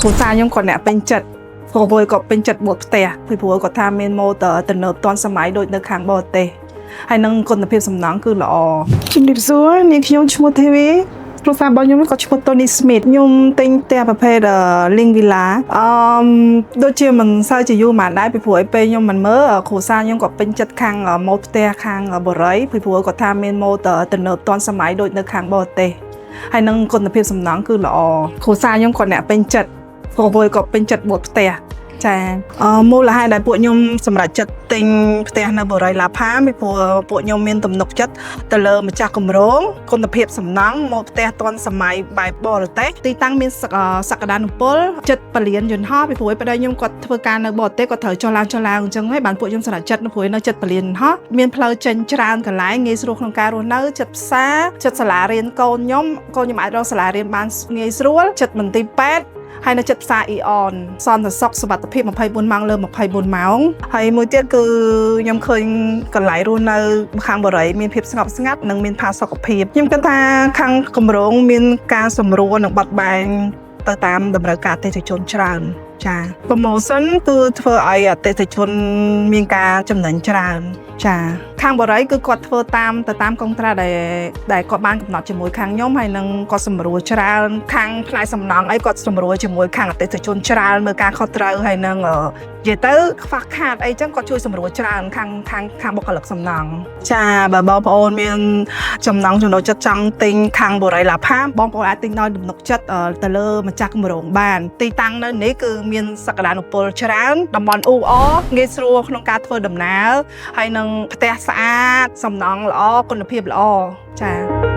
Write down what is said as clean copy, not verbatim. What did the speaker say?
គ្រួសារខ្ញុំគាត់អ្នកពេញចិត្តព្រោះគាត់ពេញចិត្តបួសផ្ទះពីព្រោះគាត់ថាមានម៉ូទ័រទំនើបទាន់សម័យដូចនៅខាងបរទេសហើយនឹងគុណភាពសំណង់គឺល្អជំរាបសួរនាងខ្ញុំឈ្មោះធីវីគ្រួសាររបស់ខ្ញុំគាត់ឈ្មោះ Tony Smith ខ្ញុំទិញផ្ទះប្រភេទ Ling Villa ដូចជាមិនសូវជាយូរមកដែរពីព្រោះឯពេលខ្ញុំមិនមើលគ្រួសារខ្ញុំគាត់ពេញចិត្តខាងម៉ូដផ្ទះខាងបរិយពីព្រោះគាត់ថាមានម៉ូទ័រទំនើបទាន់សម័យដូចនៅខាងបរទេសហើយនឹងគុណភាពសំណង់គឺល្អគ្រួសារខ្ញុំគាត់អ្នកពេញចិត្តព្រោះគាត់ពេញចិត្តបួសផ្ទះចាមូលហេតុដែលពួកខ្ញុំសម្រាប់ចិត្តទិញផ្ទះនៅបរិយឡាផាពីព្រោះពួកខ្ញុំមានទំនុកចិត្តទៅលើម្ចាស់គម្រោងគុណភាពសំណង់ម៉ូដផ្ទះទាន់សម័យបែបបរទេសទីតាំងមានសក្តានុពលចិត្តពលានយន្តហោះពីព្រោះប្តីខ្ញុំគាត់ធ្វើការនៅបរទេសគាត់ត្រូវចុះឡើងអញ្ចឹងហើយបានពួកខ្ញុំសម្រាប់ចិត្តនៅព្រោះនៅចិត្តពលានយន្តហោះមានផ្លូវចេញច្រើនកន្លែងងាយស្រួលក្នុងការរស់នៅចិត្តផ្សារចិត្តសាលារៀនកូនខ្ញុំអាចរកសាលារៀនបានងាយស្រួលចិត្តមន្ទីរពេទ្យហើយនៅចិត្តផ្សារអ៊ីអនសន្តិសុខសុវត្ថិភាព24ម៉ោងលើ24ម៉ោងហើយមួយទៀតគឺខ្ញុំឃើញកន្លែងរស់នៅខាងបរិយមានភាពស្ងប់ស្ងាត់និងមានផាសុកភាពខ្ញុំគិតថាខាងគម្រោងមានការសម្រួលនិងបត់បែនទៅតាមតម្រូវការអតិថិជនច្រើនចាប្រម៉ូសិនគឺធ្វើឲ្យអតិថិជនមានការចំណេញច្រើនចាខាងបរិយគឺគាត់ធ្វើទៅតាមកុងត្រាដែលគាត់បានកំណត់ជាមួយខាងខ្ញុំហើយនឹងគាត់សម្រួលច្រើនខាងផ្នែកសំណង់អីគាត់សម្រួលជាមួយខាងអតិថិជនច្រើនមើលការខុសត្រូវហើយនឹងនិយាយទៅខ្វះខាតអីចឹងគាត់ជួយសម្រួលច្រើនខាងបុគ្គលិកសំណង់ចាបើបងប្អូនមានចំណង់ចំណូលចិត្តចង់ទិញខាងបរិយឡាផាបងប្អូនអាចទិញដោយទំនុកចិត្តទៅលើម្ចាស់គម្រោងបានទីតាំងនៅនេះគឺមានសក្តានុពលច្រើនតំបន់អ៊ូអរងាយស្រួលក្នុងការធ្វើដំណើរហើយនឹងផ្ទះស្អាតសំណង់ល្អគុណភាពល្អចា